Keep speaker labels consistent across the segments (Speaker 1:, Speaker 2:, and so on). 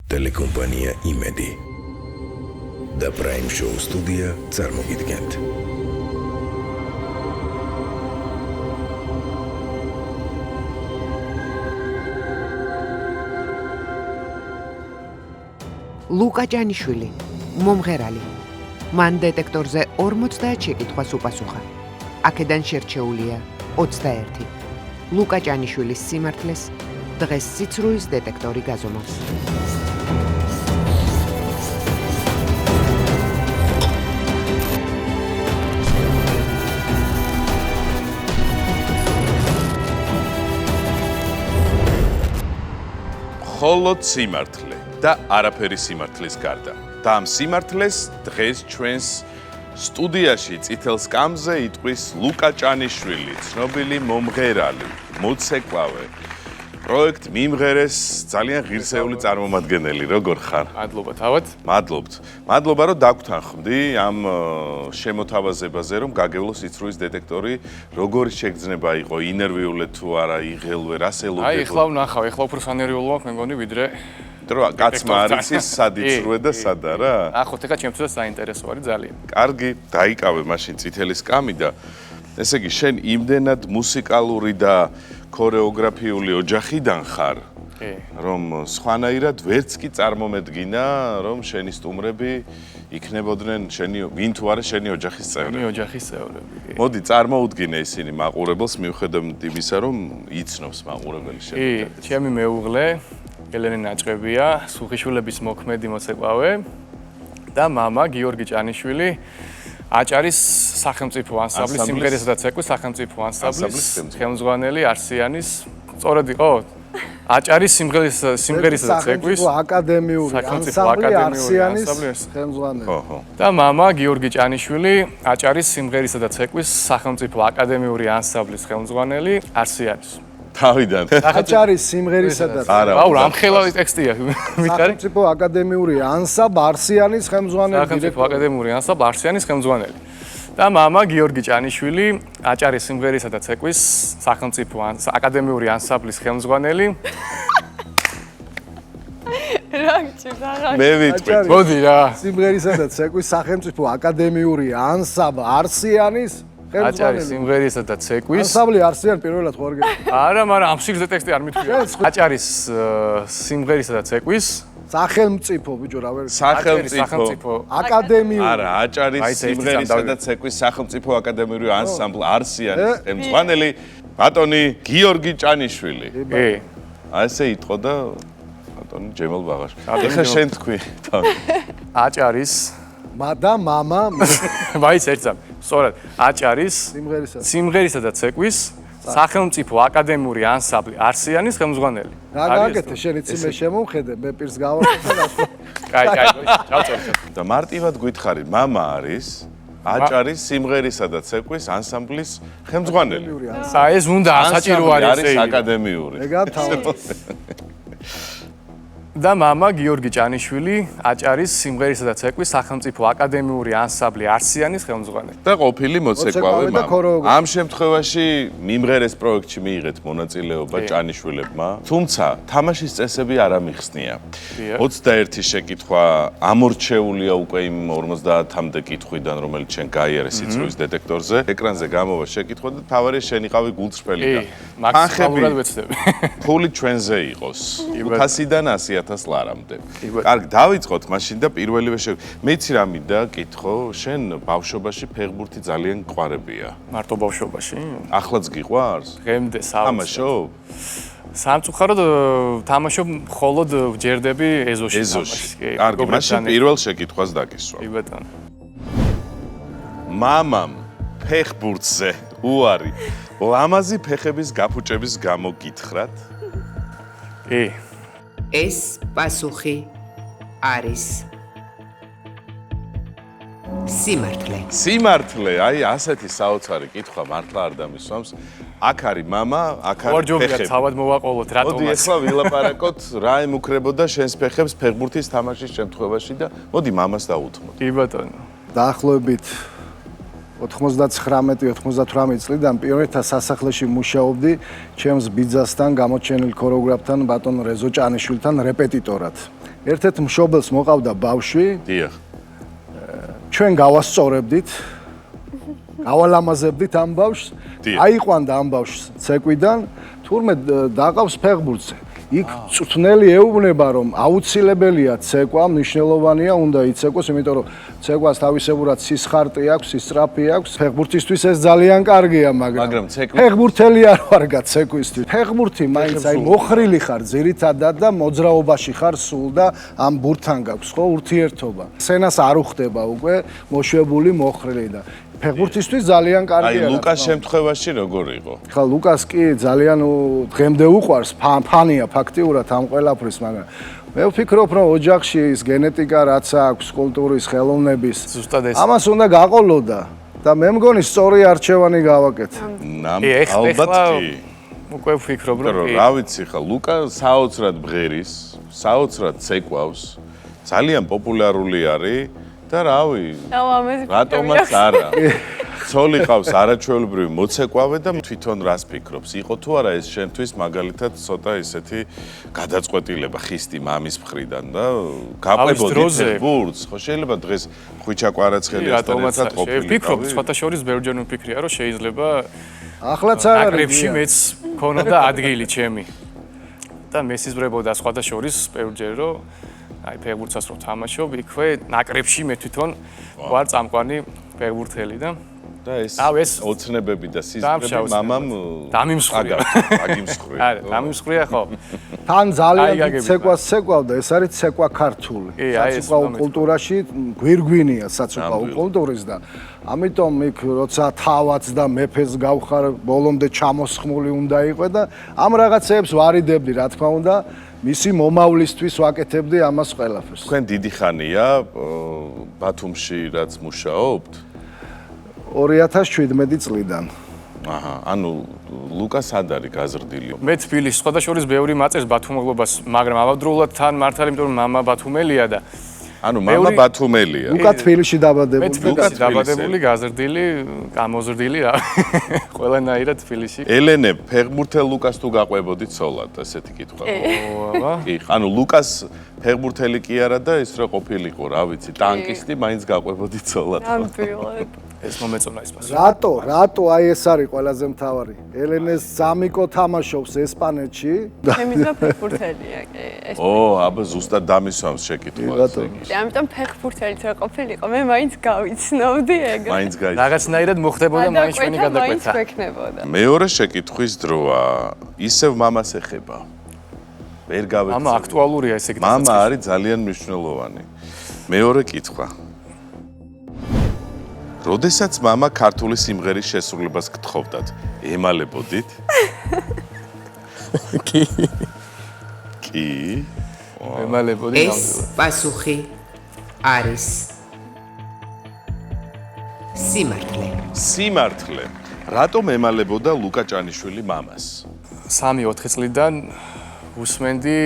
Speaker 1: Telecompanija Imedi და Prime Show სტუდია წარმოგიდგენთ.
Speaker 2: ლუკა ჭანიშვილი, მომღერალი. მან დეტექტორზე 50 შეკითხვას უპასუხა. აქედან შერჩეულია 21. ლუკა ჭანიშვილის სიმართლეს დღეს სიცრუის დეტექტორი გაზომავს.
Speaker 3: მხოლოდ სიმართლე და არაფერი სიმართლის გარდა. და ამ სიმართლეს დღეს ჩვენს სტუდიაში წითელ სკამზე იტყვის ლუკა ჭანიშვილი, ცნობილი მომღერალი, მოცეკვავე. პროექტ მიმღერეს ძალიან ღირსეული წარმომადგენელი, როგორ ხარ?
Speaker 4: მადლობა თავად.
Speaker 3: მადლობა რომ დაგვთანხმდი ამ შემოთავაზებაზე, რომ გაგევლო სიცრუის დეტექტორი, როგორი შეგრძნება იყო, ინერვიულე თუ არა, იღელვე, რას ელოდებოდა?
Speaker 4: აი, ეხლა ვნახავ, ეხლა უფრო სანერვიულო აქვს, მე მგონი, ვიდრე
Speaker 3: დრო კაცმა არის ის სად იცრუე და სად არა?
Speaker 4: ახოთ ეხლა ჩემთვის საინტერესო არის ძალიან.
Speaker 3: კარგი, დაიკავე მაშინ წითელი სკამი და ესე იგი შენ იმდენად მუსიკალური და ქორეოგრაფიული ოჯახიდან ხარ, რომ სხვანაირად ვერც კი წარმომედგინა, რომ შენი სტუმრები იქნებოდნენ ვინ თუ არა შენი ოჯახის წევრები.
Speaker 4: შენი ოჯახის წევრები.
Speaker 3: მოდი, წარმოუდგინე ისინი მაყურებელს მიუხედავად იმისა, რომ იცნობს მაყურებელი შენ.
Speaker 4: ჩემი მეუღლე ელენე ნაჭყებია, სუხიშვილების მოქმედი მოცეკვავე და მამა გიორგი ჭანიშვილი, აჭარის სახელმწიფო ანსამბლის სიმღერისა და ცეკვის სახელმწიფო ანსამბლის ხელმძღვანელი არსიანის, სწორად იყო? აჭარის სიმღერისა და ცეკვის
Speaker 5: აკადემიური ანსამბლი არსიანის ხელმძღვანელი.
Speaker 4: და მამა გიორგი ჭანიშვილი, აჭარის სიმღერისა და ცეკვის სახელმწიფო აკადემიური ანსამბლის ხელმძღვანელი არსიანის.
Speaker 3: თავიდან.
Speaker 5: აჭარის სიმღერისა და
Speaker 4: აუ, რამხელავი ტექსტია.
Speaker 5: სახელმწიფო აკადემიური ანსამბლ არსიანის ხელმძღვანელი.
Speaker 4: სახელმწიფო აკადემიური ანსამბლ არსიანის ხელმძღვანელი. და მამა გიორგი ჭანიშვილი, აჭარის სიმღერისა და ცეკვის სახელმწიფო აკადემიური ანსამბლის ხელმძღვანელი.
Speaker 3: მე ვიტყვი.
Speaker 4: მოდი რა.
Speaker 5: სიმღერისა და ცეკვის სახელმწიფო აკადემიური ანსამბლ არსიანის
Speaker 4: აჭარის სიმღერისა და ცეკვის
Speaker 5: ანსამბლი არსიანი პირველად ხო არ გეტყვი?
Speaker 4: არა, მაგრამ ამ სიგრძე ტექსტი არ მithქვია. აჭარის სიმღერისა და ცეკვის
Speaker 5: სახელმწიფო ბიჭო რა ვერ
Speaker 4: სახელმწიფო
Speaker 5: აკადემიური
Speaker 3: არა, აჭარის სიმღერისა და ცეკვის სახელმწიფო აკადემიური ანსამბლ არსიანის ხელმძღვანელი ბატონი გიორგი ჭანიშვილი. აი ესე იტყო და ბატონი ჯემალ ბაღაშვილი. ეხლა შენ თქვი.
Speaker 4: აჭარის
Speaker 5: და მამა
Speaker 4: ვაიც ერთსა. სწორად, აჭარის სიმღერისა და ცეკვის სახელმწიფო აკადემიური ანსამბლი არსიანის ხელმძღვანელი.
Speaker 5: რა გააკეთე, შენ იცი მე შემოვხედე, მე პირს გავაკეთე და
Speaker 4: კაი, ჩავწერ.
Speaker 3: და მარტივად გითხარი, მამა არის აჭარის სიმღერისა და ცეკვის ანსამბლის ხელმძღვანელი.
Speaker 4: აი ეს უნდა ასაჭირო არის
Speaker 3: აკადემიური.
Speaker 5: ეგა თავი.
Speaker 4: და მამა გიორგი ჭანიშვილი, აჭარის სიმღერისა და ცეკვის სახელმწიფო აკადემიური ანსამბლი არსიანის ხელმძღვანელი.
Speaker 3: და ყოფილი მოცეკვავე მამა. ამ შემთხვევაში მიმღერეს პროექტში მიიღეთ მონაწილეობა ჭანიშვილებმა, თუმცა თამაშის წესები არ ამიხსნია. 21 შეკითხვა ამორჩეულია უკვე იმ 50-მდე კითხვიდან, რომელიც შენ გაიარე სიცრუის დეტექტორზე. ეკრანზე გამოვა შეკითხვა და თავარია შენ იყავი გულწრფელი და
Speaker 4: მაქსიმალურად ვეცდები.
Speaker 3: ფული ჩვენზე იყოს. 500-დან 100.000 ლარამდე. კარგი, დავიწყოთ მაშინ და პირველივე მე იცი რა მინდა კითხო, შენ ბავშვობაში ფეხბურთი ძალიან გვყარებია.
Speaker 4: მარტო ბავშვობაში?
Speaker 3: ახლაც გიყვარს?
Speaker 4: დღემდე
Speaker 3: თამაშობ?
Speaker 4: სამწუხაროდ თამაშობ მხოლოდ ვჯერდები ეზოში.
Speaker 3: კარგი, მაშინ პირველ შეკითხვას დაგისვა.
Speaker 4: კი ბატონო.
Speaker 3: მამამ ფეხბურთზე უარი ლამაზი ფეხების გაფუჭების გამო გითხრათ?
Speaker 2: ეს პასუხი არის სიმართლე.
Speaker 3: სიმართლე, აი ასეთი საოცარი კითხვა მართლა არ დამისვამს. აქ არის მამა, აქ არის ფეხები.
Speaker 4: თავად მოვაყოლოთ რატომაც.
Speaker 3: მოდი ახლა ვილაპარაკოთ რა ემუქრებოდა შენს ფეხებს ფეხბურთის თამაშის შემთხვევაში და მოდი მამას დაუთმოთ.
Speaker 4: კი ბატონო.
Speaker 5: დაახლოებით 99-98 წლიდან პიონერთა სასახლეში მუშაობდი ჩემს ბიძასთან, გამოჩენილ ქორეოგრაფთან, ბატონ რეზო ჭანიშვილთან რეპეტიტორად. ერთ-ერთ მშობელს მოყავდა ბავშვი,
Speaker 3: დიახ.
Speaker 5: ჩვენ გავასწორებდით, გავალამაზებდით ამ ბავშვს, აიყვანდა ამ ბავშვს ცეკვიდან, თურმე დაყავს ფეხბურთზე. იქ წვნელი ეუბნება, რომ აუცილებელია ცეკვა, მნიშვნელოვანია, უნდა იცეკვოს, იმიტომ რომ ცეკვას თავისებურად სისხარტი აქვს, სისწრაფი აქვს. ფეხბურთისთვის ეს ძალიან კარგია, მაგრამ ფეხბურთელი არ ვარ გაცეკვისთვის. ფეხბურთი მაინც აი მოხრილი ხარ ძირითადად და მოძრაობაში ხარ სულ და ამ ბურთთან გაქვს ხო ურთიერთობა. სენას არ უხდება უკვე მოშვებული მოხრილი და ფეხბურთისთვის ძალიან კარგია.
Speaker 3: აი ლუკას შემთხვევაში როგორ იყო?
Speaker 5: ხა ლუკას კი ძალიან დღემდე უყვარს, ფანია ფაქტიურად ამ ყველაფრის, მაგრამ მე ვფიქრობ, რომ ოჯახში ის გენეტიკა რაც აქვს, კულტურის, ხელოვნების, ამას უნდა გაყოლოდა და მე მგონი სწორი არჩევანი გავაკეთე.
Speaker 3: ალბათ კი.
Speaker 4: უკვე ვფიქრობ, რომ
Speaker 3: რა ვიცი ხა ლუკა საოცრად ბღერის, საოცრად ცეკვავს, ძალიან პოპულარული არის. და რავი, რატომაც არა. ცოლი ყავს არაჩვეულებრივი მოცეკვავე და თვითონ რას ფიქრობს? იყო თუ არა ეს შენთვის მაგალითად ცოტა ისეთი გადაწყვეტილება ხისტი მამის მხრიდან და გაყვებოდი ფეხბურთს? ხო შეიძლება დღეს ხვიჩა კვარაცხელიასთან ერთად ყოფილიყავი.
Speaker 4: ვფიქრობ, სხვათა შორის ბევრჯერ ვფიქრია, რომ შეიძლება
Speaker 5: ახლაც არ არის.
Speaker 4: ნაკრებში მეც ქონოდა ადგილი ჩემი. და მესიზმრებოდა სხვათა შორის ბევრჯერ, რომ აი ფეხბურთსაც რო თამაშობ, იქვე ნაკრებში მე თვითონ ვარ წამყვანი ფეხბურთელი და
Speaker 3: ეს ოცნებები და სიზმრები მამამ
Speaker 4: დამიმსხვრია.
Speaker 3: აგიმსხვრია.
Speaker 4: არა, დამიმსხვრია ხო?
Speaker 5: თან ძალიან ცეკვას ცეკვავდა, ეს არის ცეკვა ქართული. საცუყაო კულტურაში გვირგვინია საცუყაო კულტურის და ამიტომ იქ როცა თავაც და მეფეს გავხარ, ბოლომდე ჩამოსხმული უნდა იყო და ამ რაღაცეებს ვარიდებდი, რა თქმა უნდა. მისი მომავლისთვის ვაკეთებდი ამას ყველაფერს.
Speaker 3: თქვენ დიდი ხანია ბათუმში რაც მუშაობთ?
Speaker 5: 2017 წლიდან.
Speaker 3: აჰა, ანუ ლუკას სად არის გაზრდილი?
Speaker 4: მე თბილისში სხვათა შორის ბევრი მაწერს ბათუმელობას, მაგრამ ავადროულად თან მართალი, იმიტომ რომ მამა ბათუმელია და
Speaker 3: ანუ მამა ბათუმელია.
Speaker 5: ლუკა თბილისში დაბადებული.
Speaker 4: მე თბილისში დაბადებული, გაზრდილი, გამოზრდილი რა. ყველანაირად თბილისში.
Speaker 3: ელენე, ფეხბურთელ ლუკას თუ გაყვებოდით ცოლად, ესეთი კითხვა.
Speaker 4: აბა.
Speaker 3: კი, ანუ ლუკას ფეხბურთელი კი არა და ის რა ყოფილიყო, რა ვიცი, ტანკისტი, მაინც გაყვებოდით ცოლად.
Speaker 6: ნამდვილად.
Speaker 4: ეს მომეწონა ის პასუხი.
Speaker 5: რატო აი ეს არის ყველაზე მთავარი. ელენეს ზამიკო თამაშობს ესპანეთში.
Speaker 6: ჩემი ძმა ფეხბურთელია, კი.
Speaker 3: აბა ზუსტად დამისვამს შეკითხვა.
Speaker 6: ამიტომ ფეხბურთელიც რა ყოფილიყო, მე მაინც გავიცნობდი ეგრე.
Speaker 3: მაინც გაიცნო.
Speaker 4: რაღაცნაირად მოხდებოდა მაინც ჩვენი გადაკვეთა.
Speaker 6: მაინც გვექნებოდა.
Speaker 3: მეორე შეკითხვის დროა. ისევ მამას ეხება. ვერ გავეცი.
Speaker 4: მამა აქტუალურია ესე იგი.
Speaker 3: მამა არის ძალიან მნიშვნელოვანი. მეორე კითხვა. როდესაც მამა ქართული სიმღერის შესრულებას გთხოვდათ, ემალებოდით?
Speaker 4: კი.
Speaker 3: კი.
Speaker 4: ემალებოდი
Speaker 2: ეს პასუხი არის სიმართლე.
Speaker 3: სიმართლე. რატომ ემალებოდა ლუკა ჭანიშვილი მამას?
Speaker 4: 3-4 წლიდან უსმენდი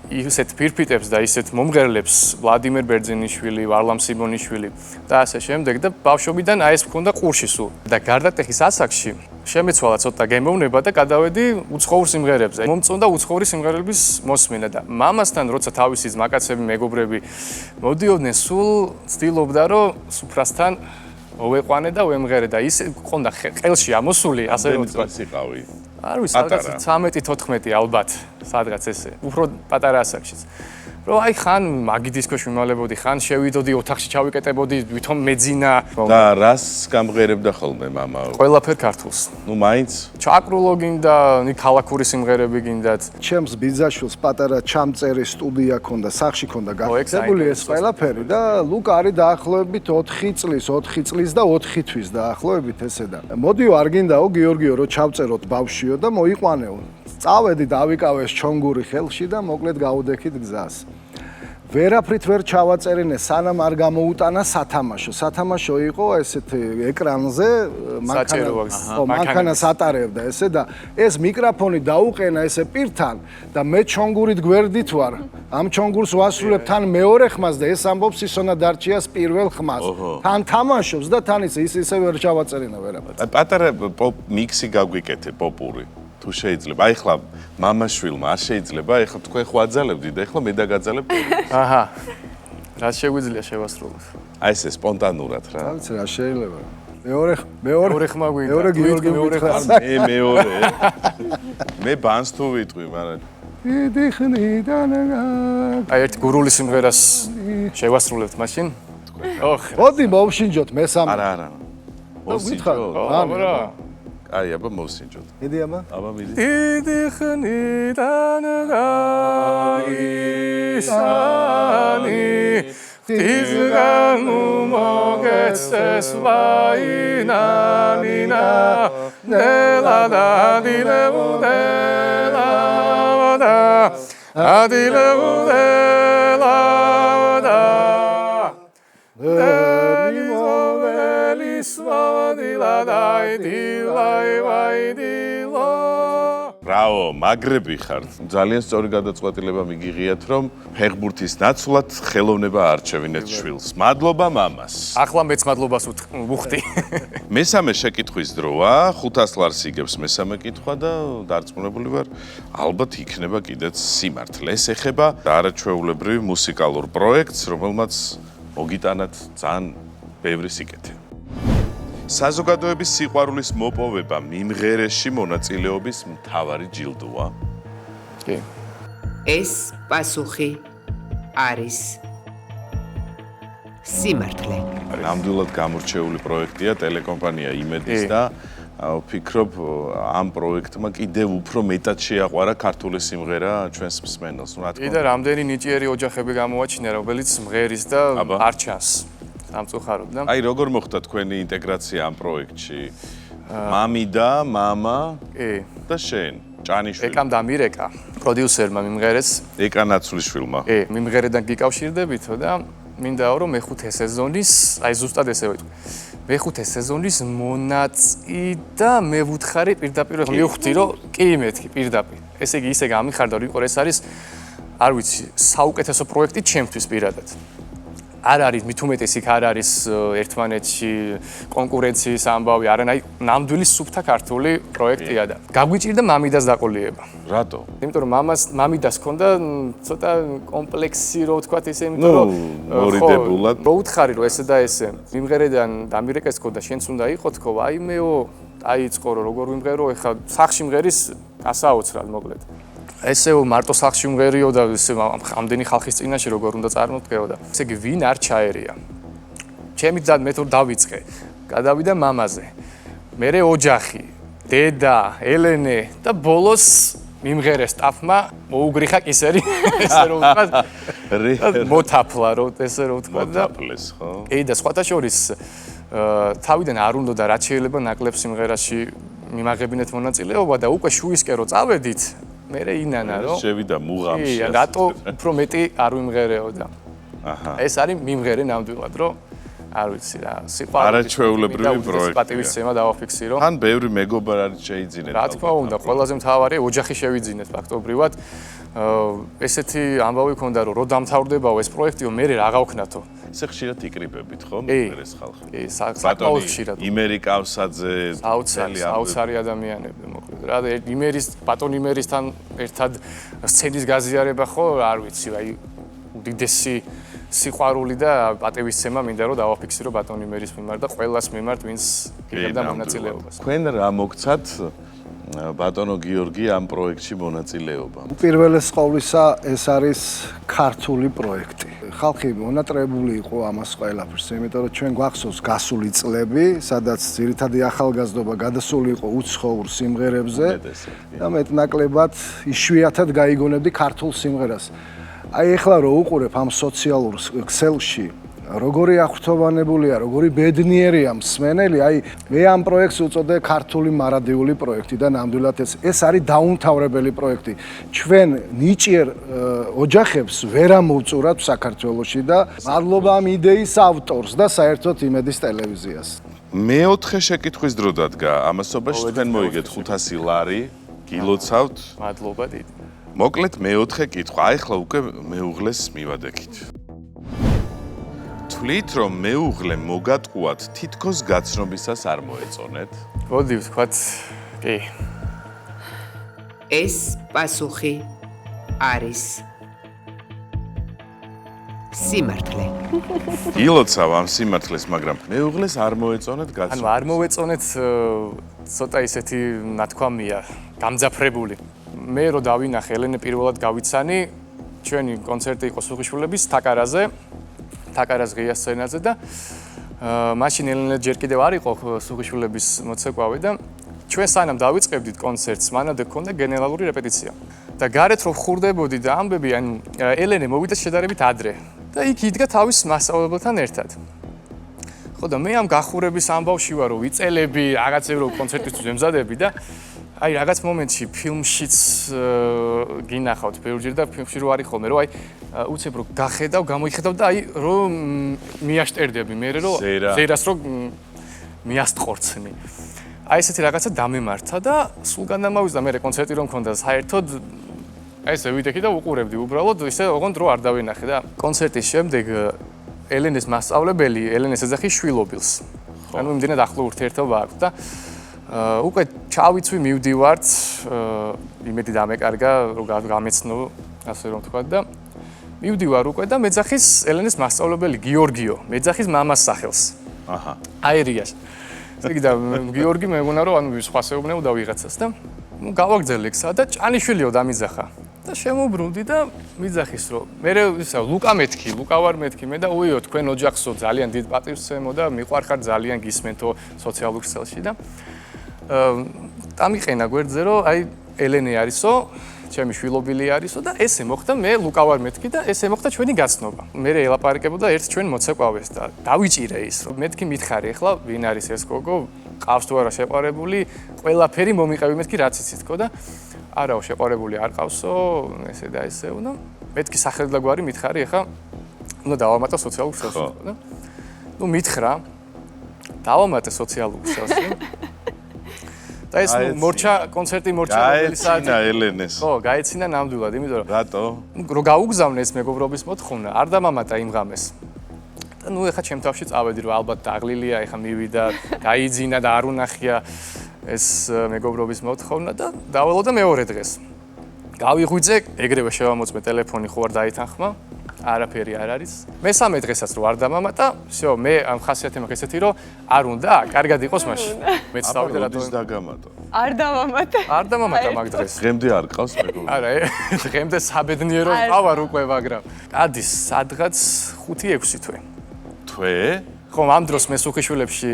Speaker 4: ისეთ ფირფიტებს და ისეთ მომღერლებს ვლადიმერ ბერძენიშვილი, ვარლამ სიმონიშვილი და ასე შემდეგ და ბავშვობიდან აი ეს მქონდა ყურში სულ. და გარდატეხის ასაკში შემეცვალა ცოტა გემოვნება და გადავედი უცხოურ სიმღერებზე. მომწონდა უცხოური სიმღერების მოსმენა და მამასთან როცა თავისი ძმაკაცები, მეგობრები მოდიოდნენ, სულ ცდილობდა რომ სუფრასთან მოვეყვანე და ვემღერე და ის ყონდა ყელში ამოსული, ასე რომ
Speaker 3: თქვა სიყავი.
Speaker 4: არ ვიცი, სადღაც 13-14 ალბათ, სადღაც ესე. უფრო პატარა ასაკშიც. რომ აი ხან მაგი დისკოში ვიმალებოდი, ხან შევიდოდი ოთახში ჩავიკეტებოდი, ვითომ მეძინა.
Speaker 3: და რას გამღერებდა ხოლმე მამა?
Speaker 4: ყველაფერ ქართულს.
Speaker 3: ნუ მაინც
Speaker 4: ჩაკრულო გინდა, ქალაქური სიმღერები გინდათ.
Speaker 5: ჩემს ბიძაშვილს პატარა ჩამწერი სტუდია ქონდა, სახში ქონდა გაკეთებული ეს ყველაფერი და ლუკა არის დაახლოებით 4 წლის და 4 თვის დაახლოებით ესე და. მოდიო არ გინდაო გიორგიო რომ ჩავწეროთ ბავშვიო და მოიყვანეო. წავედი დავიკავეს ჩონგური ხელში და მოკლედ გავუდექით გზას. ვერაფრით ვერ ჩავაწერინე, სანამ არ გამოუტანა სათამაშო. სათამაშო იყო ესეთ ეკრანზე, მანქანას ატარებდა ესე და ეს მიკროფონი დაუყენა ესე პირთან და მე ჩონგურით გვერდით ვარ. ამ ჩონგურს ვასრულებ თან მეორე ხმას და ეს ამბობს ისონა დარჩიას პირველ ხმას. თან თამაშობს და თან ისე ვერ ჩავაწერინა ვერაფრით.
Speaker 3: პატარა პოპ მიქსი გაგვიკეთე პოპური. თუ შეიძლება. აი ხლა მამაშვილმა არ შეიძლება, ეხლა თქვენ ხო აძალებდით და ეხლა მე დაგაძალებ.
Speaker 4: აჰა. რა შეგვიძლია შევასრულოთ?
Speaker 3: აი ესე სპონტანურად რა.
Speaker 5: ვიცი რა შეიძლება.
Speaker 4: მეორე ხმა გვინდა.
Speaker 5: მეორე გიორგი მითხრა.
Speaker 3: მე მეორე. მე ბანს თუ ვიტყვი, მაგრამ
Speaker 5: დიდი ხნიდან
Speaker 4: აი ერთ გურული სიმღერას შევასრულებთ მაშინ. ოხ.
Speaker 5: მოდი მოვშინჯოთ მესამე.
Speaker 3: არა.
Speaker 5: ვითხარ.
Speaker 4: აბა.
Speaker 3: აი, აბა მოვსინჯოთ.
Speaker 5: მიდი აბა.
Speaker 3: აბა მიდი.
Speaker 4: დიდი ხნიდან გაისანი Tizgan umogets vainanina Nela da dilevudela da Adilevudela da Delivovelis vadila dai dilai vaidilo
Speaker 3: Bravo, მაგრები ხართ. ძალიან სწორი გადაწყვეტილება მიგიღიათ, რომ ფეხბურთის ნაცვლად ხელოვნება არჩევინეთ შვილს. მადლობა მამას.
Speaker 4: ახლა მეც მადლობას ვუხდი.
Speaker 3: მესამე შეკითხვის დროა. 500 ლარს იგებს მესამე კითხვა და დარწმუნებული ვარ, ალბათ იქნება კიდეც სიმართლე. ეს ეხება არაჩვეულებრივ მუსიკალურ პროექტს, რომელმაც მოგიტანათ ძალიან ბევრი სიკეთე. საზოგადოების სიყვარულის მოპოვება მიმღერეში მონაწილეობის მთავარი ჯილდოა.
Speaker 4: კი.
Speaker 2: ეს პასუხი არის სიმართლე.
Speaker 3: ნამდვილად გამორჩეული პროექტია ტელეკომპანია იმედის და ვფიქრობ ამ პროექტმა კიდევ უფრო მეტად შეაყვარა ქართული სიმღერა ჩვენს მსმენელს. რა თქმა
Speaker 4: და რამდენი ნიჭიერი ოჯახები გამოაჩინა, რომელიც მღერის და არ ჩანს. სამწუხაროდ და
Speaker 3: აი როგორ მოხდა თქვენი ინტეგრაცია ამ პროექტში? მამი და მამა და შენ, ჭანიშვილი.
Speaker 4: ეკამ და მირეკა, პროდიუსერმა მიმღერეს.
Speaker 3: ეკა ნაცვლიშვილმა.
Speaker 4: მიმღერედან გიკავშირდებითო და მინდაო რომ მეხუთე სეზონის, აი ზუსტად ესე ვიტყვი. მეხუთე სეზონის მონაწილე და მე ვუთხარი პირდაპირ მივხვდი რომ კი მეთქი პირდაპირ. ესე იგი ისე გამიხარდა რომ იყო ეს არის არ ვიცი, საუკეთესო პროექტი ჩემთვის პირადად. არ არის მით უმეტეს იქ არ არის ერთმანეთში კონკურენციის ამბავი, არანაი ნამდვილი სუფთა ქართული პროექტია და გაგვიჭირდა მამიდას დაყოლიება.
Speaker 3: რატო?
Speaker 4: იმიტომ რომ მამიდას ჰქონდა ცოტა კომპლექსი რო ვთქვათ ისე, იმიტომ რომ
Speaker 3: მორიდებულად
Speaker 4: რო უთხარი რომ ესე და ესე მიმღერედან დამირეკეს თქო და შენც უნდა იყო თქო, აიმეო, აიწყო რომ როგორ ვიმღერო, ეხლა სახში მღერის ასაოცრად მოკლედ. ესეო მარტო სახში მღერიო და ესე ამდენი ხალხის წინაშე როგორ უნდა წარმოვდგეო და ესე იგი ვინ არ ჩაერია. ჩემი ძად მე თუ დავიწყე. გადავიდა მამაზე. მერე ოჯახი, დედა, ელენე და ბოლოს მიმღერეს სტაფმა მოუგრიხა კისერი ესე რომ ვთქვათ. მოთაფლა რომ ესე რომ ვთქვათ და
Speaker 3: მოთაფლეს ხო?
Speaker 4: კი და სხვათა შორის თავიდან არ უნდა და რაც შეიძლება ნაკლებ სიმღერაში მიმაღებინეთ მონაწილეობა და უკვე შუისკენ რო წავედით მერე ინანა რომ
Speaker 3: შევიდა მუღამში.
Speaker 4: კი, რატო უფრო მეტი არ ვიმღერეო და. აჰა. ეს არის მიმღერე ნამდვილად, რომ არ ვიცი რა, სიყვარული.
Speaker 3: არაჩვეულებრივი პროექტია.
Speaker 4: პატივისცემა დავაფიქსირო.
Speaker 3: თან ბევრი მეგობარ არის შეიძინეთ.
Speaker 4: რა თქმა უნდა, ყველაზე მთავარია ოჯახი შევიძინეთ ფაქტობრივად. ესეთი ამბავი ქონდა რომ დამთავრდებაო ეს პროექტიო, მე რაღა ვქნათო.
Speaker 3: ესე ხშირად იკრიბებით ხო მიმღერეს ხალხი?
Speaker 4: კი, საკმაოდ ხშირად.
Speaker 3: იმერი კავსაძე,
Speaker 4: აუცარი ადამიანები მოკლედ. რა იმერის ბატონ იმერისთან ერთად სცენის გაზიარება ხო, არ ვიცი, აი უდიდესი სიყვარული და პატივისცემა მინდა რომ დავაფიქსირო ბატონ იმერის მიმართ და ყველას მიმართ, ვინც იღებდა მონაწილეობას.
Speaker 3: თქვენ რა მოგცათ ბატონო გიორგი ამ პროექტში მონაწილეობა?
Speaker 5: უპირველეს ყოვლისა ეს არის ქართული პროექტი. ხალხი მონატრებული იყო ამას ყველაფერს, იმიტომ რომ ჩვენ გვახსოვს გასული წლები, სადაც ძირითადი ახალგაზრდობა გადასული იყო უცხოურ სიმღერებზე და მეტნაკლებად იშვიათად გაიგონებდი ქართულ სიმღერას. აი ეხლა რო უყურებ ამ სოციალურ ქსელში როგორი აღფრთოვანებულია, როგორი ბედნიერია მსმენელი, აი მე ამ პროექტს უწოდე ქართული მარადიული პროექტი და ნამდვილად ეს არის დაუმთავრებელი პროექტი. ჩვენ ნიჭიერ ოჯახებს ვერ ამოვწურავთ საქართველოში და მადლობა ამ იდეის ავტორს და საერთოდ იმედის ტელევიზიას.
Speaker 3: მეოთხე შეკითხვის დრო დადგა. ამასობაში თქვენ მოიგეთ 500 ლარი, გილოცავთ.
Speaker 4: მადლობა დიდი.
Speaker 3: მოკლედ მეოთხე კითხვა. აი ხლა უკვე მეუღლეს მივადექით. თვლით რომ მეუღლე მოგატყუათ თითქოს გაცნობისას არ მოეწონეთ?
Speaker 4: მოდი ვთქვათ, კი.
Speaker 2: ეს პასუხი არის სიმართლე.
Speaker 3: ილოცავ ამ სიმართლეს, მაგრამ მეუღლეს არ მოეწონეთ
Speaker 4: ანუ
Speaker 3: გაცნობა.
Speaker 4: არ მოვეწონეთ ცოტა ისეთი ნათქვამია, გამძაფრებული. მე რო დავინახე ელენე პირველად გავიცანი, ჩვენი კონცერტი იყო სუხიშვილების თაკარას ღია სცენაზე და მაშინ ელენე ჯერ კიდევ არ იყო სუხიშვილების მოცეკვავი და ჩვენ სანამ დავიწყებდით კონცერტს, მანამდე გქონდა გენერალური რეპეტიცია. და გარეთ რო ხურდებოდი და ამბები, ანუ ელენე მოვიდა შედარებით ადრე და იქ იდგა თავის მასწავლებელთან ერთად. ხო და მე ამ გახურების ამბავში ვარ, რომ ვიწელები, რაღაცები რო კონცერტისთვის ვემზადები და აი რაღაც მომენტში ფილმშიც გინახავთ ბევრჯერ და ფილმში რო არის ხოლმე, რომ აი უცებ რო გახედავ, გამოიხედავ და აი რომ მიაშტერდები მე რომ ზერას რო მიასტყორცნი. აი ესეთი რაღაცა დამემართა და სულ განამავიზდა მე კონცერტი რომ მქონდა საერთოდ ესე ვიდექი და უყურებდი უბრალოდ ისე ოღონდ რო არ დავინახე და კონცერტის შემდეგ ელენეს მასწავლებელი ელენეს ეძახი შვილობილს. ანუ იმდენად ახლო ურთიერთობა აქვს და უკვე ჩავიცვი მივდივართ იმედი დამეკარგა რომ გამეცნო ასე რომ თქვა და მივდივარ უკვე და მეძახის ელენეს მასწავლებელი გიორგიო მეძახის მამას სახელს. აჰა. აირიას. იგი და გიორგი მეგონა რომ ანუ სხვა შეუბნეოდა ვიღაცას და ნუ გავაგრძელე ხსა და ჭანიშვილიო დამიძახა და შემოbrunდი და მიძახის რომ მე ისა ლუკა ვარ მეთქი მე და უიო თქვენ ოჯახსო ძალიან დიდ პატივს ემო და მიყვარხარ ძალიან გისმენთო სოციალურ ქსელში და დამიყენა გვერდზე რომ აი ელენე არისო ჩემი შვილობილი არისო და ესე მოხდა მე ლუკა ვარ მეთქი და ესე მოხდა ჩვენი გაცნობა. მე ელაპარაკებოდა ერთ ჩვენ მოცეკვავეს და დავიჭირე ის რომ მეთქი მითხარი ახლა ვინ არის ეს გოგო ყავს თუ არა შეყარებული ყველაფერი მომიყევი მეთქი რაც იცით თქო და არაო შეყარებული არ ყავსო ესე და ესეო და მეთქი სახელდა გვარი მითხარი ახლა უნდა დავამატო სოციალურ ქსელში თქო და ნუ მითხრა დავამატე სოციალურ ქსელში და ეს მორჩა კონცერტი მორჩა რომელი საათი
Speaker 3: ელენეს
Speaker 4: ხო გაეცინა ნამდვილად იმიტომ რომ
Speaker 3: რატო
Speaker 4: რო გაუგზავნე ეს მეგობრობის მოთხოვნა არ დამამატა იმ ღამეს და ნუ ეხა ჩემ თავში წავედი რომ ალბათ დაღლილია ეხა მივიდა გაიძინა და არ უნახია ეს მეგობრობის მოთხოვნა და დაველოდა მეორე დღეს გავიღვიძე ეგრევე შევამოწმე ტელეფონი ხო არ დაითანხმა არაფერი არ არის მესამე დღესაც რო არ დამამატა всё მე ამ ხასიათი მაქვს ესეთი რომ არ უნდა კარგად იყოს მაშინ მეც დავიდა რატომ
Speaker 3: დაგამატა
Speaker 6: არ დავამატა
Speaker 4: მაგ დღეს
Speaker 3: დღემდე არ ყავს მეგობარი
Speaker 4: არა დღემდე საბედნიერო ვყავარ უკვე მაგრამ გადის სადღაც 5-6 თვე ხო ამ დროს მე სუხიშვილებში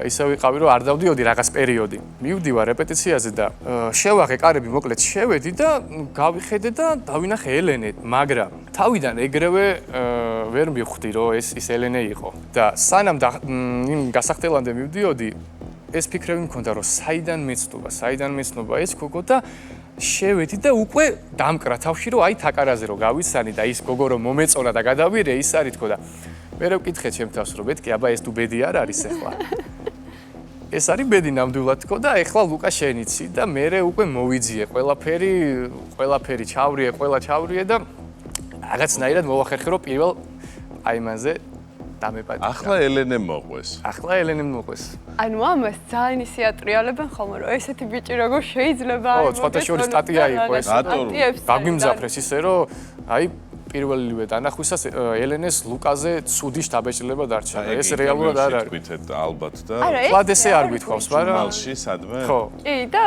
Speaker 4: ისე ვიყავი რომ არ დავდიოდი რაღაც პერიოდი მივდივარ რეპეტიციაზე და შევაღე კარები მოკლედ შევედი და გავიხედე და დავინახე ელენე მაგრამ თავიდან ეგრევე ვერ მივხვდი რომ ეს ელენე იყო და სანამ იმ გასახდელამდე მივდიოდი ეს ფიქრები მქონდა რომ საიდან მეცნობა ეს გოგო და შევედი და უკვე დამკრა თავში რომ აი თაკარაზე რომ გავიცანი და ის გოგო რომ მომეწონა და გადავირე ის არის თქო და მე რა ვკითხე ჩემ თავს რომ მეთქი აბა ეს თუ ბედი არ არის ახლა ეს არის ბედი ნამდვილად თქო და ახლა ლუკა შენიცი და მე უკვე მოვიძიე ყველაფერი ჩავრიე და რაღაცნაირად მოვახერხე რომ პირველ აიმანზე დამეპატი
Speaker 3: ახლა ელენე მოყვეს
Speaker 6: ანუ ამას ძალიან ისე ატრიალებენ ხოლმე რომ ესეთი ბიჭი როგორ შეიძლება
Speaker 4: ხო სხვათა შორის სტატია იყო ეს გაგვიმძაფრეს ისე რომ აი პირველივე დანახვისას ელენეს ლუკაზე ცუდი შთაბეჭდილება დარჩა. ეს რეალურად არ არის.
Speaker 3: გითეთ ალბათ და
Speaker 4: კლად ესე არ გვითხოვს, მაგრამ
Speaker 3: მალში სადმე?
Speaker 6: ხო. კი, და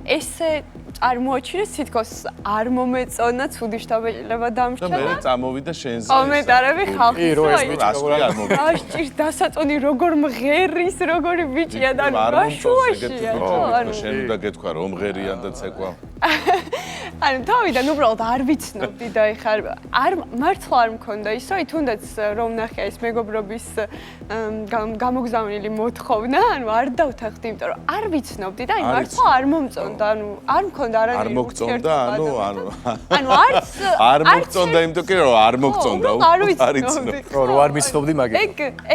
Speaker 6: ესე წარმოაჩინეს თითქოს არ მომეწონა ცუდი შთაბეჭდილება დამრჩა და
Speaker 3: მე წამოვიდა შენზე.
Speaker 6: კომენტარები ხალხი
Speaker 4: რო ეს ბიჭი როგორ არ მოგიწევს.
Speaker 6: აშჭირს დასაწონი როგორ მღერის, როგორი ბიჭია და ბაშუაშია.
Speaker 3: ანუ შენ უნდა გეთქვა რომ მღერიან და ცეკვა.
Speaker 6: ანუ თავიდან უბრალოდ არ ვიცნობდი და ეხლა არ მართლა არ მქონდა ის, აი თუნდაც რომ ნახე ეს მეგობრობის გამოგზავნილი მოთხოვნა, ანუ არ დავთანხმდი, იმიტომ რომ არ ვიცნობდი და აი მართლა არ მომწონდა, ანუ არ მქონდა არანაირი
Speaker 3: არ მოგწონდა,
Speaker 6: ანუ არც
Speaker 3: არ მოგწონდა, იმიტომ კი რომ არ მოგწონდა,
Speaker 6: არ ვიცნობდი.
Speaker 4: ხო, რომ არ ვიცნობდი მაგით.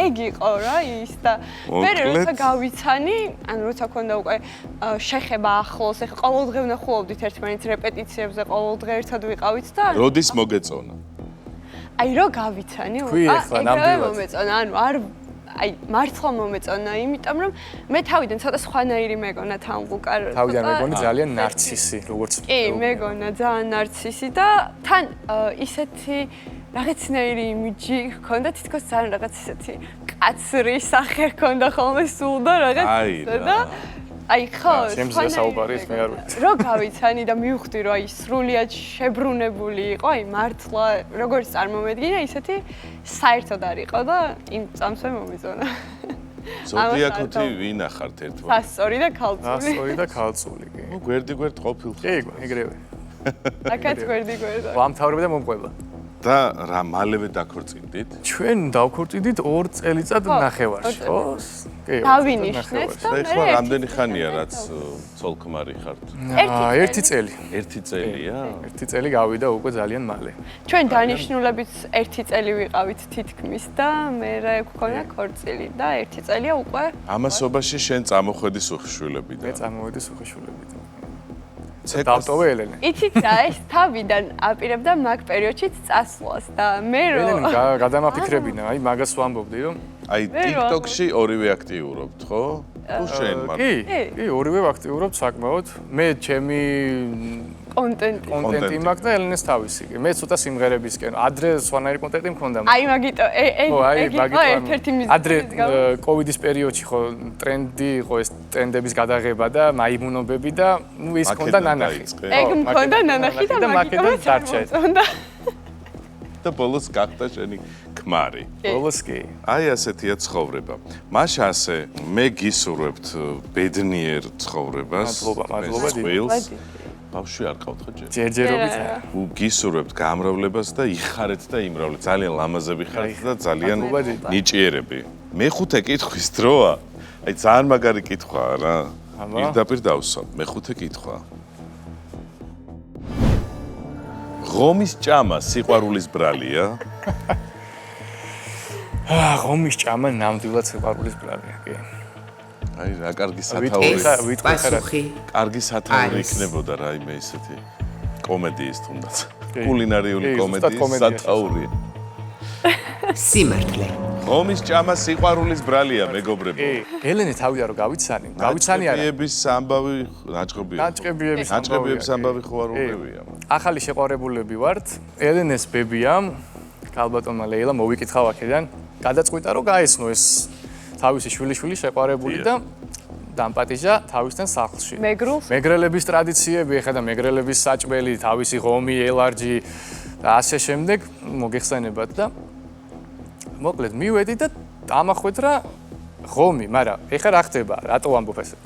Speaker 6: ეგ იყო რა ის და მე როცა გავიცანი, ანუ როცა ქონდა უკვე შეხება ახლოს, ეხლა ყოველდღე ვნახულობდით ერთმანეთს რეპეტიციებზე, ყოველდღე ერთად ვიყავით და
Speaker 3: როდის მოგეწონა?
Speaker 6: აი რო გავიცანი,
Speaker 4: ეგრევე
Speaker 6: მომეწონა, ანუ აი მართლა მომეწონა, იმიტომ რომ მე თავიდან ცოტა სხვანაირი მეგონა თან ლუკა.
Speaker 4: თავიდან მეგონი ძალიან ნარცისი, როგორც
Speaker 6: კი, მეგონა ძალიან ნარცისი და თან ისეთი რაღაცნაირი იმიჯი ჰქონდა, თითქოს ძალიან რაღაც ისეთი კაცრი სახე ჰქონდა ხოლმე სულ და რაღაც და აი ხო,
Speaker 4: ჩემზე საუბარი ის მე არ ვიცი.
Speaker 6: რო გავიცანი და მივხვდი რომ აი სრულიად შებრუნებული იყო, აი მართლა როგორც წარმომედგინა, ისეთი საერთოდ არ იყო და იმ წამს მე მომეწონა.
Speaker 3: ზოდიაქოთი ვინ ახართ ერთმანეთს?
Speaker 6: სასწორი და ქალწული.
Speaker 4: სასწორი და ქალწული, კი.
Speaker 3: გვერდ ყოფილ
Speaker 4: კი, ეგრევე.
Speaker 6: აკაც გვერდი.
Speaker 4: ვამთავრებ და მომყვება.
Speaker 3: და რა მალევე დაქორწინდით?
Speaker 4: ჩვენ დავქორწინდით 2 წელიწად ნახევარში, ხო? კი.
Speaker 6: დავინიშნეთ და
Speaker 3: და ეხლა რამდენი ხანია რაც ცოლ-ქმარი ხართ?
Speaker 4: 1 წელი.
Speaker 3: 1 წელია?
Speaker 4: 1 წელი გავიდა უკვე ძალიან მალე.
Speaker 6: ჩვენ დანიშნულებით 1 წელი ვიყავით თითქმის და მე გვქონდა ქორწილი და 1 წელია უკვე.
Speaker 3: ამასობაში შენ წამოხვედი სუხიშვილებიდან.
Speaker 4: მე წამოვედი სუხიშვილებიდან. დავტოვე ელენე.
Speaker 6: იცით რა, ეს თავიდან აპირებდა მაგ პერიოდშიც წასვლას და მე რომ
Speaker 4: ელენე გადამაფიქრებინა, აი მაგას ვამბობდი რომ
Speaker 3: აი TikTok-ში ორივე აქტიურობთ, ხო? თუ შენ მაგრამ.
Speaker 4: კი, ორივე აქტიურობ საკმაოდ. მე ჩემი კონტენტი მაქვს და ელენეს თავისი. მე ცოტა სიმღერებისკენ. ადრე სვანაირი კონტენტი მქონდა.
Speaker 6: აი მაგიტო ერთ-ერთი მიზეზი.
Speaker 4: ადრე კოვიდის პერიოდში ხო ტრენდი იყო ეს ტრენდების გადაღება და მაიმუნობები და ნუ ის მქონდა ნანახი.
Speaker 6: ეგ მქონდა ნანახი და მაგიტო
Speaker 4: დარჩა.
Speaker 3: და ბოლოს გახდა შენი ქმარი.
Speaker 4: ბოლოს კი.
Speaker 3: აი ასეთია ცხოვრება. მაშ ასე მე გისურვებთ ბედნიერ ცხოვრებას.
Speaker 4: მადლობა.
Speaker 3: ბავშვი არ ყავთ ხო ჯერ?
Speaker 4: ჯერჯერობით.
Speaker 3: გისურვებთ გამრავლებას და იხარეთ და იმრავლეთ. ძალიან ლამაზები ხართ და ძალიან ნიჭიერები. მეხუთე კითხვის დროა. აი ძალიან მაგარი კითხვაა რა. პირდაპირ დავსვამ. მეხუთე კითხვა. ღომის ჭამა სიყვარულის ბრალია?
Speaker 4: ღომის ჭამა ნამდვილად სიყვარულის ბრალია, კი.
Speaker 3: აი რა კარგი სათაური.
Speaker 2: პასუხი.
Speaker 3: კარგი სათაური იქნებოდა რაიმე ისეთი კომედიის თუნდაც. კულინარიული კომედიის სათაური.
Speaker 2: სიმართლე.
Speaker 3: ღომის ჭამა სიყვარულის ბრალია, მეგობრებო.
Speaker 4: ელენე თავიდან რომ გავიცანი არა.
Speaker 3: ნაჭყებიების ამბავი ნაჭყებია. ნაჭყებიების ამბავი ხო არ უღებია.
Speaker 4: ახალი შეყვარებულები ვართ. ელენეს ბებია, ქალბატონმა ლეილა მოვიკითხავ აქედან. გადაწყვიტა რომ გაეცნო ეს თავისი შვილიშვილი შეყვარებული და დამპატიჟა თავისთან სახლში. მეგრელების ტრადიციები, ეხლა და მეგრელების საჭმელი, თავისი ღომი, ელარჯი და ასე შემდეგ მოგეხსენებათ და მოკლედ მივედი და ამახვედრა ღომი, მაგრამ ეხლა რა ხდება? რატო ვამბობ ესე?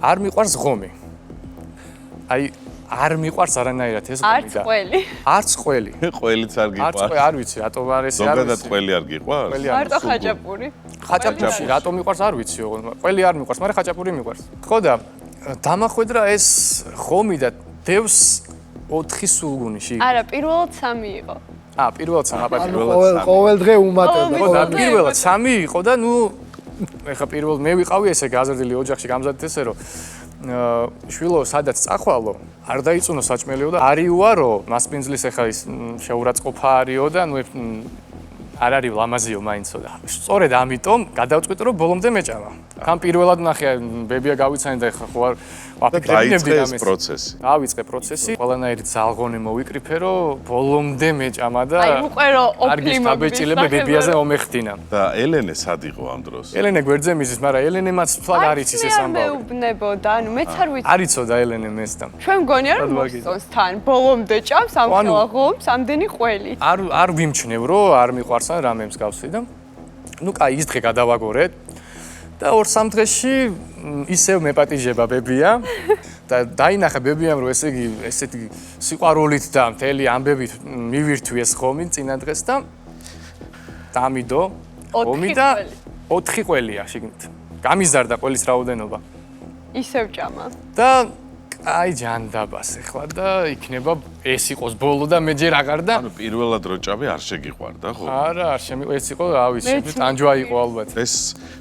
Speaker 4: არ მიყვარს ღომი. აი არ მიყვარს არანაირად ეს ღომი და არც ყველი.
Speaker 3: ყველიც არ გიყვარს.
Speaker 4: არ ვიცი, რატო არ ესე არ ვიცი.
Speaker 3: ზოგადად ყველი არ გიყვარს?
Speaker 6: მარტო ხაჭაპური.
Speaker 4: ხაჭაპური რატო მიყვარს არ ვიცი, ყველი არ მიყვარს, მაგრამ ხაჭაპური მიყვარს. ხო და დამახვედრა ეს ღომი და დევს 4 სულგუნიში.
Speaker 6: არა, პირველად 3 იყო.
Speaker 4: პირველად 3
Speaker 5: ყოველ დღე უმატებდა.
Speaker 4: ხო და პირველად 3 იყო და ნუ ეხა პირველ მე ვიყავი ესე გაზრდილი ოჯახში გამზადეთ ესე რომ შვილო სადაც წახვალო არ დაიწუნო საჭმელიო და არიუარო მასპინძლის ეხა ის შეურაცხყოფა არისო და ნუ არ არის ლამაზიო მაინცო და სწორედ ამიტომ გადავწყვიტე რომ ბოლომდე მეჭამა. თან პირველად ნახე ბებია გავიცანი და ეხა ხო არ ვაფიქრებინებდი ამას. დავიწყე პროცესი. ყველანაირი ძალღონე მოვიკრიფე რომ ბოლომდე მეჭამა და
Speaker 6: აი უკვე რომ ოფლი
Speaker 4: მოგბეჭილებ ბებიაზე მომეხტინა.
Speaker 3: და ელენე სად იყო ამ დროს?
Speaker 4: ელენე გვერდზე მიზის, მაგრამ ელენე მას ფლად არ იცის ეს ამბავი.
Speaker 6: არ მეუბნებოდა, ანუ მეც არ ვიცი.
Speaker 4: არ იცოდა ელენე მეს და.
Speaker 6: ჩვენ მგონია რომ მოსწონს თან, ბოლომდე ჭამს ამ ხელა ღომს, ამდენი ყველით.
Speaker 4: არ ვიმჩნევ რომ არ მიყვარს ან რამე მსგავსი და ნუ კაი ის დღე გადავაგორეთ და 2-3 დღეში ისევ მეპატიჟება ბებია და დაინახა ბებიამ რომ ესე იგი ესეთი სიყვარულით და მთელი ამბებით მივირთვი ეს ღომი წინა დღეს და დამიდო ღომი და 4 ყველია შიგნით. გამიზარდა ყველის რაოდენობა.
Speaker 6: ისევ ჭამა.
Speaker 4: და აი ჯანდაბას ეხლა და იქნება ეს იყოს ბოლო და მე ჯერ აღარ და
Speaker 3: ანუ პირველად როჭავი არ შეგიყვარდა ხო?
Speaker 4: არა, არ შემიყვარდა, ეს იყო, რა ვიცი, ტანჯვა იყო ალბათ.
Speaker 3: ეს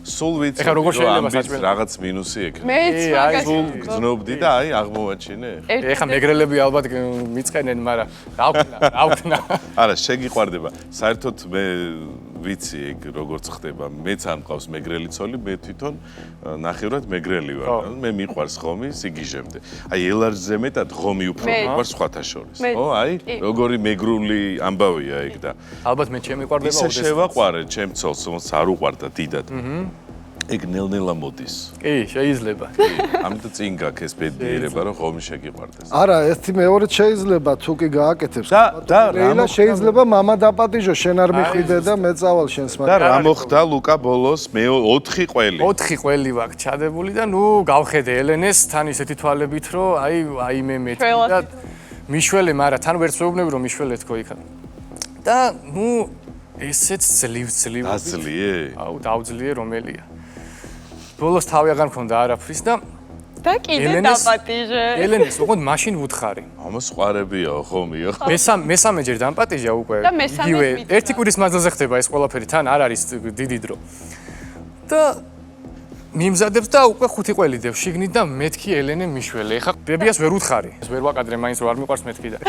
Speaker 3: სულ ვიცი,
Speaker 4: ეხლა როგორ შეიძლება
Speaker 3: ამბის
Speaker 4: საჭმელი?
Speaker 3: რაღაც მინუსი ექნება.
Speaker 6: მეც მაგას
Speaker 3: სულ გზნობდი და აი აღმოვაჩინე.
Speaker 4: ეხლა მეგრელები ალბათ მიწყენენ, მაგრამ რა ვქნა.
Speaker 3: არა, შეგიყვარდება. საერთოდ მე ვიცი ეგ როგორც ხდება. მეც არ მყავს მეგრელი ცოლი, მე თვითონ ნახევრად მეგრელი ვარ. მე მიყვარს ხომი, სიგიჟემდე. აი ელარჯზე მეტად ხომი უფრო მიყვარს სხვათა შორის. ხო, აი, როგორი მეგრული ამბავია ეგ და
Speaker 4: ალბათ მე ჩემი ყვარდება
Speaker 3: ისე შევაყვარე ჩემ ცოლს, რომელსაც არ უყვარდა დიდად. ეგ ნელ-ნელა მოდის.
Speaker 4: კი, შეიძლება.
Speaker 3: ამიტომ წინ გაქვს ეს ბედნიერება, რომ ხომი შეგიყვარდეს.
Speaker 5: არა, ერთი მეორედ შეიძლება თუ კი გააკეთებს.
Speaker 3: და
Speaker 5: რეილა შეიძლება მამა დაპატიჟო, შენ არ მიხვიდე და მე წავალ შენს
Speaker 3: და რა მოხდა ლუკა ბოლოს? მე 4 ყველი.
Speaker 4: 4 ყველი ვაქვს ჩადებული და ნუ გავხედე ელენეს თან ისეთი თვალებით, რომ აი მე მეთქი და მიშველე, მაგრამ თან ვერც ვეუბნები რომ მიშველე თქო იქ. და ნუ ესეც ძლივ.
Speaker 3: დაძლიე?
Speaker 4: აუ, დავძლიე რომელია. ბოლოს თავი აღარ მქონდა არაფრის და
Speaker 6: კიდე დაპატიჟე.
Speaker 4: ელენეს უყოდ მაშინ ვუთხარი.
Speaker 3: ამას ყვარებია ხომიო.
Speaker 4: მესამეჯერ დამპატიჟა უკვე.
Speaker 6: და მესამე
Speaker 4: ერთი კვირის მანძილზე ხდება ეს ყველაფერი, თან არ არის დიდი დრო. და მიმზადებს და უკვე 5 ყველი დევ შიგნით და მეთქი ელენე მიშველე. ეხა ბებიას ვერ უთხარი. ეს ვერ ვაკადრე, მაინც არ მიყვარს მეთქი და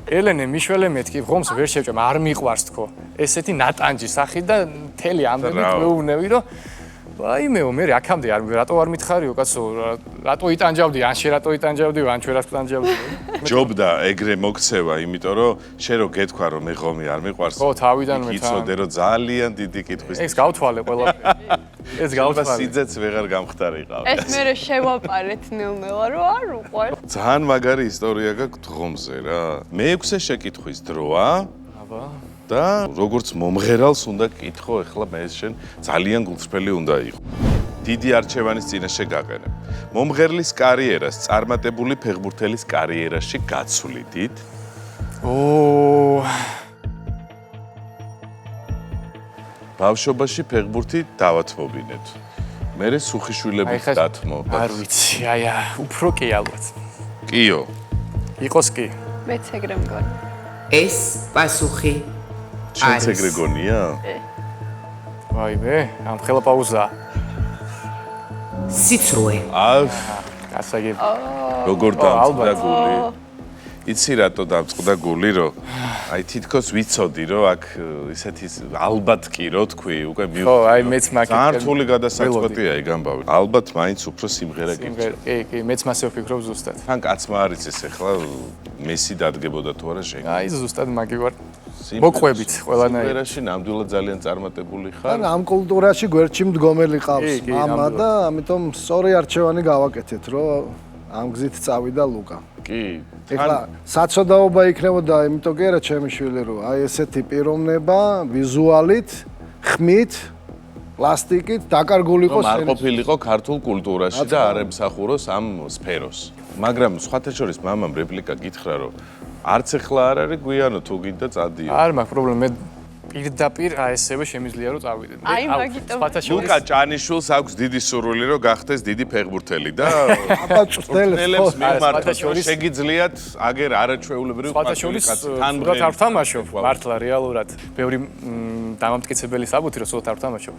Speaker 4: ელენე მიშველე მეთქი, ხომს ვერ შევჭამ, არ მიყვარს თქო. ესეთი ნატანჯი სახი და მთელი ამდენი მეუბნები, რომ აიმეო, მე აქამდე რატო არ მითხარიო, კაცო, რატო იტანჯავდი, ან შე რატო იტანჯავდი, ან ჩვენ რატო იტანჯავდი.
Speaker 3: ჯობდა ეგრე მოქცევა, იმიტომ რომ შე რო გეთქვა რომ მე ხომი არ მიყვარს.
Speaker 4: ხო, თავიდან მე
Speaker 3: იცოდე რომ ძალიან დიდი კითხვის.
Speaker 4: ეს გავთვალე ყველაფერი. ეს გავთვალე.
Speaker 3: სიძეც ვეღარ გამختارიყავ.
Speaker 6: ეს მე შევაპარეთ ნელ-ნელა, რომ არ უყვარს.
Speaker 3: ძალიან მაგარი ისტორია გაქვს ხომზე რა. მე-6 შეკითხვის დროა.
Speaker 4: აბა.
Speaker 3: და როგორც მომღერალს უნდა გკითხო, ეხლა მე შენ ძალიან გულწრფელი უნდა იყო. დიდი არჩევანის წინაშე გაყენებ. მომღერლის კარიერას წარმატებული ფეხბურთელის კარიერაში გაცვლიდით. ბავშვობაში ფეხბურთი დავათმობინეთ. მერე სუხიშვილების დათმო.
Speaker 4: არ ვიცი, უფრო კი ალბათ.
Speaker 3: კიო.
Speaker 4: იყოს კი.
Speaker 6: მეც ეგრე მგონი.
Speaker 2: ეს პასუხი
Speaker 3: შენც ეგრე გონია?
Speaker 4: ვაიმე, ამ ხელა პაუზა.
Speaker 2: სიცრუე.
Speaker 4: გასაგები.
Speaker 3: როგორ დამწყდა გული? იცი რატო დამწყდა გული, რომ აი თითქოს ვიცოდი, რომ აქ ისეთი ალბათ კი რო თქვი, უკვე მივხვდი.
Speaker 4: ხო, აი მეც მაგით.
Speaker 3: ძალიან რთული გადასაწყვეტია ეგ ამბავი. ალბათ მაინც უფრო სიმღერა გიჩვენა.
Speaker 4: კი, მეც მასე ვფიქრობ ზუსტად.
Speaker 3: თან კაცმა არ იცის ახლა მესი დადგებოდა თუ არა შენ.
Speaker 4: აი ზუსტად მაგი ვარ. მოყვებით ყველანაირად.
Speaker 3: სიმღერაში ნამდვილად ძალიან წარმატებული ხარ.
Speaker 5: ან ამ კულტურაში გვერდში მდგომელი ყავს მამა და ამიტომ სწორი არჩევანი გავაკეთეთ, რომ ამ გზით წავიდა ლუკა.
Speaker 3: კი.
Speaker 5: ეხლა საცოდაობა იქნებოდა, იმიტომ კი არა ჩემი შვილი, რომ აი ესეთი პიროვნება ვიზუალით, ხმით, პლასტიკით დაკარგული იყო
Speaker 3: არ ყოფილიყო ქართულ კულტურაში და არ ემსახუროს ამ სფეროს. მაგრამ სხვათა შორის მამამ რეპლიკა გითხრა, რომ არც ახლა არ არის გვიანო თუ გინდა წადიო.
Speaker 4: არ მაქვს პრობლემა, მე პირდაპირ ესევე შემიძლია რომ წავიდე.
Speaker 6: აი მაგიტომ
Speaker 3: ლუკა ჭანიშვილს აქვს დიდი სურვილი რომ გახდეს დიდი ფეხბურთელი და
Speaker 5: აბა წვრთნელებს
Speaker 3: მიმართოს შეგიძლიათ აგერ არაჩვეულებრივ
Speaker 4: პატაშოლის სულად არ ვთამაშობ მართლა რეალურად. ბევრი დამამტკიცებელი საბუთი რომ სულად არ ვთამაშობ.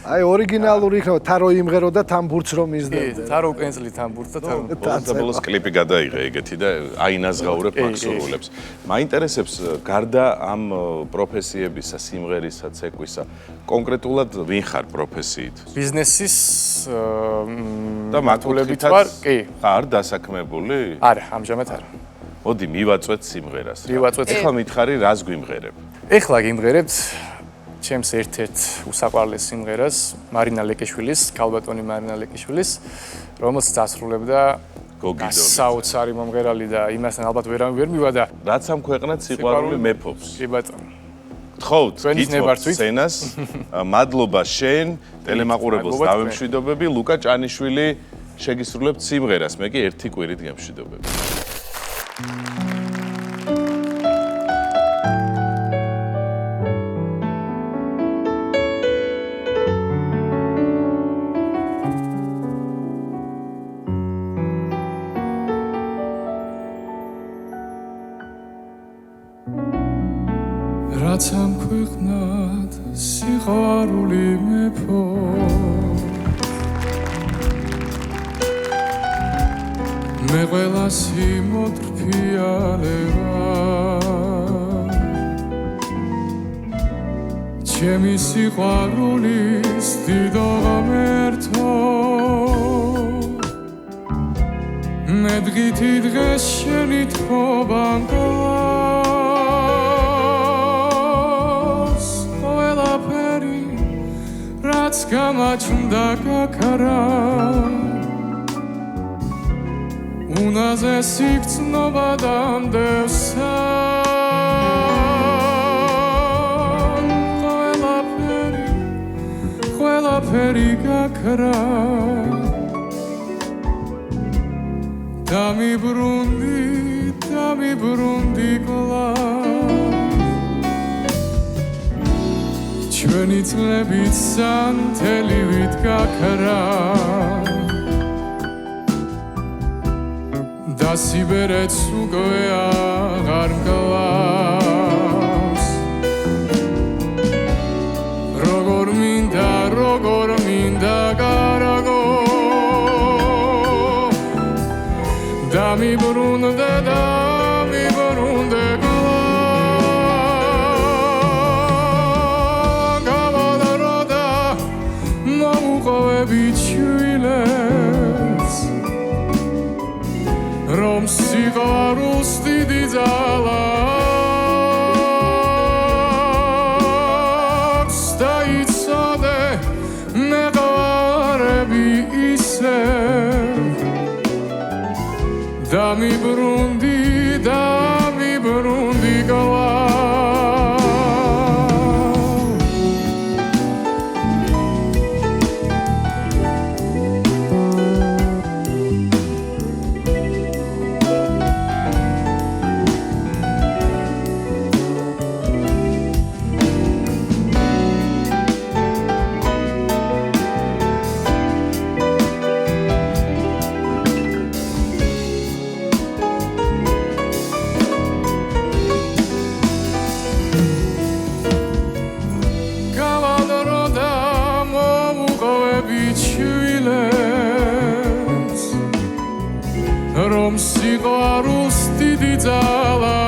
Speaker 5: აი ორიგინალური იქნება თა რო იმღერო და თან ბურთს რომ იზრდებდა.
Speaker 4: თა რო კენსლი თან ბურთს და თან
Speaker 3: ბოლოს კლიპი გადაიღე ეგეთი და აინაზღაურებ მაქსურულებს. მაინტერესებს გარდა ამ პროფესიებისა, სიმღერისა, ცეკვისა, კონკრეტულად ვინ ხარ პროფესიით?
Speaker 4: ბიზნესის
Speaker 3: და მათულებით
Speaker 4: ვარ, კი.
Speaker 3: ხარ დასაქმებული?
Speaker 4: არა, ამჟამად არა.
Speaker 3: მოდი მივაწვეთ სიმღერას.
Speaker 4: მივაწვეთ.
Speaker 3: ეხლა მითხარი რას გვიმღერებ?
Speaker 4: ეხლა გიმღერებთ ჩემს ერთ-ერთ უსაყვარლეს სიმღერას, მარინა ლეკიშვილის, ქალბატონი მარინა ლეკიშვილის, რომელსაც დასრულებდა გოგიდონი. საოცარი მომღერალი და იმასთან ალბათ ვერ მივადა.
Speaker 3: რაც ამ ქვეყნად სიყვარული მეფობს.
Speaker 4: კი ბატონო.
Speaker 3: გთხოვთ, გითხოვთ სცენას. მადლობა შენ, ტელემაყურებელს დავემშვიდობები, ლუკა ჭანიშვილი შეგისრულებთ სიმღერას, მე კი ერთი კვირით გემშვიდობები.
Speaker 7: ქვეყნად სიყვარული მეფო მე ყველას იმოტრფიალება ჩემი სიყვარულის დიდო ღმერთო მე დღითი დღეს შენი თქობა მკლავს ყველაფერი რაც გამაჩნდა გაქარა უნაზე სიგრძნობა დამდევსან ყველაფერი გაქრა დამიბრუნდი კლავ ჩვენი წლებიც სანთელივით გაქრა და სიბერეც უკვე აღარ მკლავს როგორ მინდა გარაგო დამიბრუნდე გავადრო და მოვუყვები ჩვილებს რომ სიყვარულს დიდი ძალა აქვს და იცოდე მე ყვარები ისევ დამიბრუნდი კლავ რომ სიყვარულს დიდი ძალა